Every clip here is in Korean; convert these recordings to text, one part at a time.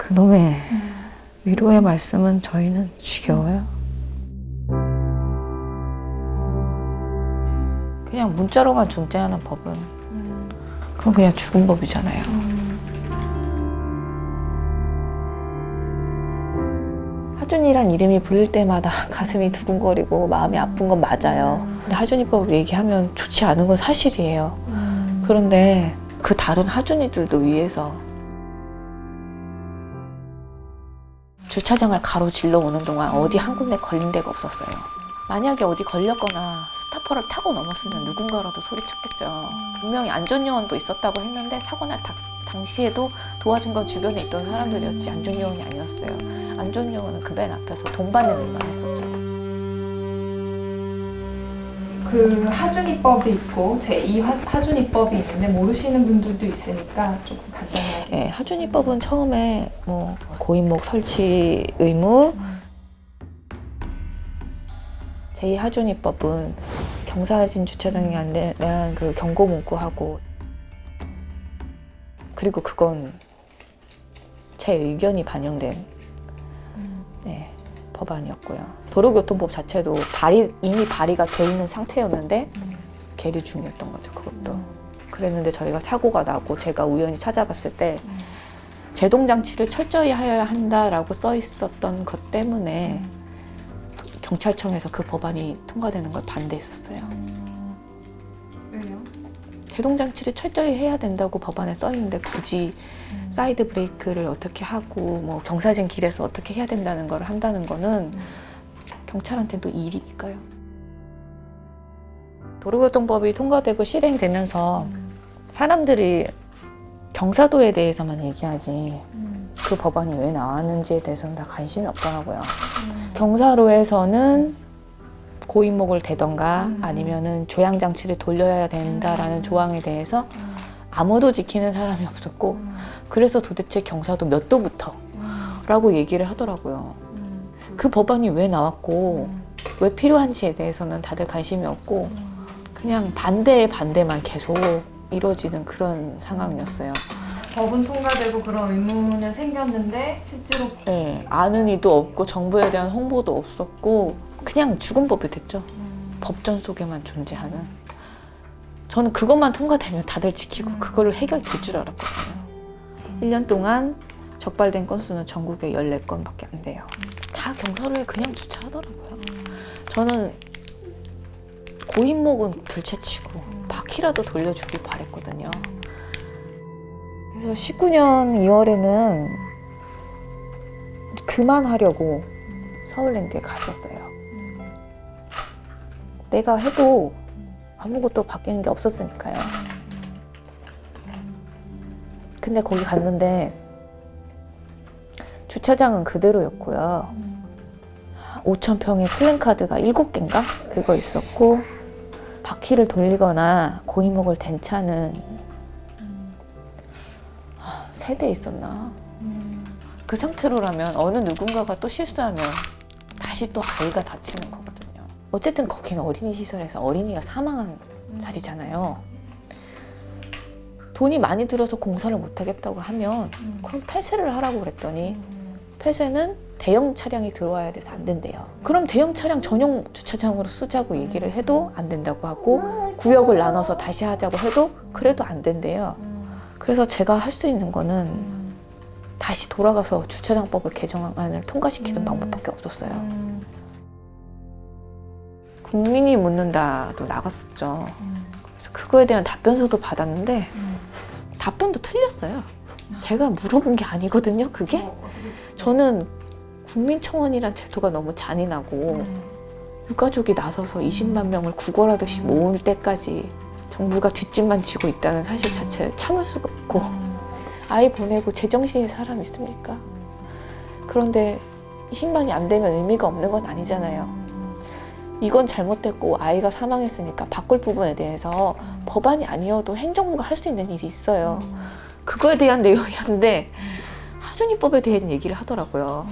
그놈의 위로의 말씀은 저희는 지겨워요. 그냥 문자로만 존재하는 법은 그건 그냥 죽은 법이잖아요. 하준이란 이름이 불릴 때마다 가슴이 두근거리고 마음이 아픈 건 맞아요. 근데 하준이법을 얘기하면 좋지 않은 건 사실이에요. 그런데 그 다른 하준이들도 위해서 주차장을 가로질러 오는 동안 어디 한 군데 걸린 데가 없었어요. 만약에 어디 걸렸거나 스타퍼를 타고 넘었으면 누군가라도 소리쳤겠죠. 분명히 안전요원도 있었다고 했는데 사고 날 당시에도 도와준 건 주변에 있던 사람들이었지 안전요원이 아니었어요. 안전요원은 그 맨 앞에서 돈 받는 일만 했었죠. 그 하준이법이 있고 제2 하준이법이 있는데 모르시는 분들도 있으니까 조금 간단하게. 네, 하준이법은 처음에 뭐 고인목 설치 의무, 제2하준이법은 경사진 주차장에 대한 그 경고 문구하고, 그리고 그건 제 의견이 반영된 법안이었고요. 도로교통법 자체도 이미 발의가 돼 있는 상태였는데 계류 중이었던 거죠. 그것도. 그랬는데 저희가 사고가 나고 제가 우연히 찾아봤을 때 제동장치를 철저히 하여야 한다라고 써 있었던 것 때문에 경찰청에서 그 법안이 통과되는 걸 반대했었어요. 왜요? 제동장치를 철저히 해야 된다고 법안에 써 있는데 굳이 사이드 브레이크를 어떻게 하고 뭐 경사진 길에서 어떻게 해야 된다는 걸 한다는 거는 경찰한테는 또 일이니까요. 도로교통법이 통과되고 실행되면서 사람들이 경사도에 대해서만 얘기하지 그 법안이 왜 나왔는지에 대해서는 다 관심이 없더라고요. 경사로에서는 고인목을 대던가 아니면은 조향장치를 돌려야 된다라는 조항에 대해서 아무도 지키는 사람이 없었고, 그래서 도대체 경사도 몇 도부터 라고 얘기를 하더라고요. 그 법안이 왜 나왔고 왜 필요한지에 대해서는 다들 관심이 없고 그냥 반대의 반대만 계속 이루어지는 그런 상황이었어요. 법은 통과되고 그런 의무는 생겼는데 실제로 네, 아는 이도 없고 정부에 대한 홍보도 없었고 그냥 죽은 법이 됐죠. 법전 속에만 존재하는. 저는 그것만 통과되면 다들 지키고 그걸로 해결될 줄 알았거든요. 1년 동안 적발된 건수는 전국에 14건밖에 안 돼요. 다 경사로에 그냥 주차하더라고요. 저는 고인목은 둘째치고 바퀴라도 돌려주길 바랬거든요. 그래서 19년 2월에는 그만하려고 서울랜드에 갔었어요. 내가 해도 아무것도 바뀌는 게 없었으니까요. 근데 거기 갔는데 주차장은 그대로였고요. 5,000평의 플랜카드가 7개인가? 그거 있었고 바퀴를 돌리거나 고인목을 댄 차는 3대 있었나? 그 상태로라면 어느 누군가가 또 실수하면 다시 또 아이가 다치는 거거든요. 어쨌든 거기는 어린이 시설에서 어린이가 사망한 자리잖아요. 돈이 많이 들어서 공사를 못 하겠다고 하면 그럼 폐쇄를 하라고 그랬더니 폐쇄는 대형 차량이 들어와야 돼서 안 된대요. 그럼 대형 차량 전용 주차장으로 쓰자고 얘기를 해도 안 된다고 하고 구역을 나눠서 다시 하자고 해도 그래도 안 된대요. 그래서 제가 할 수 있는 거는 다시 돌아가서 주차장법을 개정안을 통과시키는 방법밖에 없었어요. 국민이 묻는다도 나갔었죠. 그래서 그거에 대한 답변서도 받았는데 답변도 틀렸어요. 제가 물어본 게 아니거든요, 그게. 저는 국민청원이란 제도가 너무 잔인하고 유가족이 나서서 20만 명을 구걸하듯이 모을 때까지 정부가 뒷짐만 지고 있다는 사실 자체를 참을 수가 없고 아이 보내고 제정신인 사람 있습니까? 그런데 20만이 안 되면 의미가 없는 건 아니잖아요. 이건 잘못됐고 아이가 사망했으니까 바꿀 부분에 대해서 법안이 아니어도 행정부가 할 수 있는 일이 있어요. 그거에 대한 내용이었는데 하준이법에 대한 얘기를 하더라고요.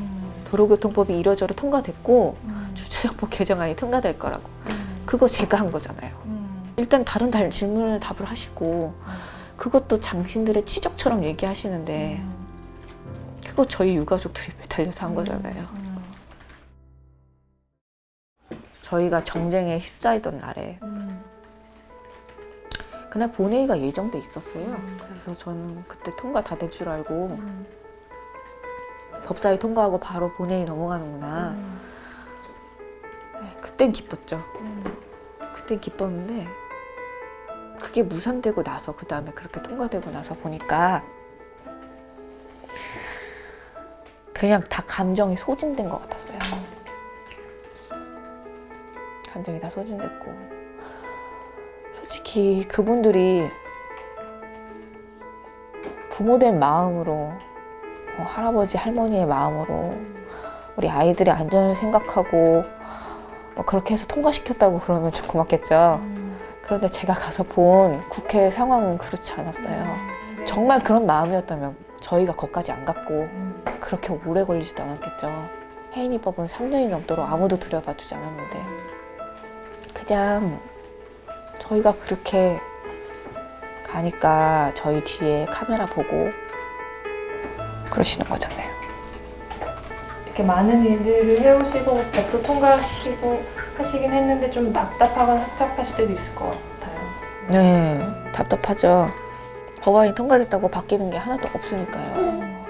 도로교통법이 이러저러 통과됐고 주차장법 개정안이 통과될 거라고. 그거 제가 한 거잖아요. 일단 다른 질문을 답을 하시고 그것도 당신들의 치적처럼 얘기하시는데 그거 저희 유가족들이 매달려서 한 거잖아요. 저희가 정쟁에 휩싸이던 날에 그날 본회의가 예정돼 있었어요. 그래서 저는 그때 통과 다 될 줄 알고 법사위 통과하고 바로 본회의 넘어가는구나. 네, 그땐 기뻤죠. 그땐 기뻤는데 그게 무산되고 나서 그 다음에 그렇게 통과되고 나서 보니까 그냥 다 감정이 소진된 것 같았어요. 감정이 다 소진됐고 솔직히 그분들이 부모된 마음으로 할아버지 할머니의 마음으로 우리 아이들의 안전을 생각하고 뭐 그렇게 해서 통과시켰다고 그러면 좀 고맙겠죠. 그런데 제가 가서 본 국회 상황은 그렇지 않았어요. 정말 그런 마음이었다면 저희가 거기까지 안 갔고 그렇게 오래 걸리지도 않았겠죠. 해인이법은 3년이 넘도록 아무도 들여봐주지 않았는데 그냥 저희가 그렇게 가니까 저희 뒤에 카메라 보고 그러시는 거잖아요. 이렇게 많은 일들을 해오시고 법도 통과시키고 하시긴 했는데 좀 답답하거나 착잡하실 때도 있을 것 같아요. 네, 답답하죠. 법안이 통과됐다고 바뀌는 게 하나도 없으니까요.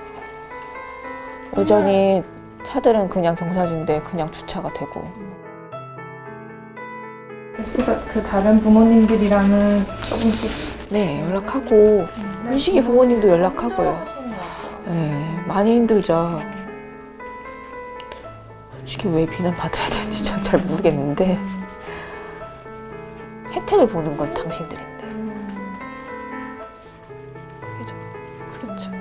여전히 차들은 그냥 경사진데 그냥 주차가 되고. 계속해서 그 다른 부모님들이랑은 조금씩 네, 연락하고 윤식이 부모님도 연락하고요. 네, 많이 힘들죠. 솔직히 왜 비난받아야 되는지 전 잘 모르겠는데 혜택을 보는 건 당신들인데. 그죠? 그렇죠.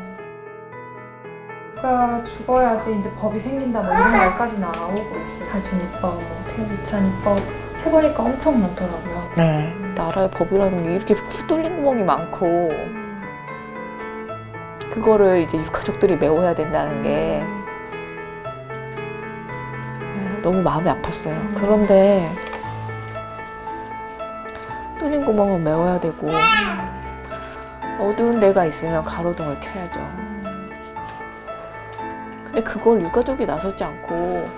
누가 죽어야지 이제 법이 생긴다 뭐 이런 말까지 나오고 있어요. 하준이법, 뭐 태우찬이법 해보니까 엄청 많더라고요. 네. 나라의 법이라는 게 이렇게 후뚫린 구멍이 많고 그거를 이제 유가족들이 메워야 된다는 게 너무 마음이 아팠어요. 그런데 뚫린 구멍은 메워야 되고 어두운 데가 있으면 가로등을 켜야죠. 근데 그걸 유가족이 나서지 않고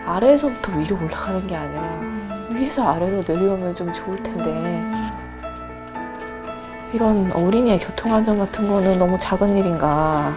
아래에서부터 위로 올라가는 게 아니라 위에서 아래로 내려오면 좀 좋을 텐데 이런 어린이의 교통안전 같은 거는 너무 작은 일인가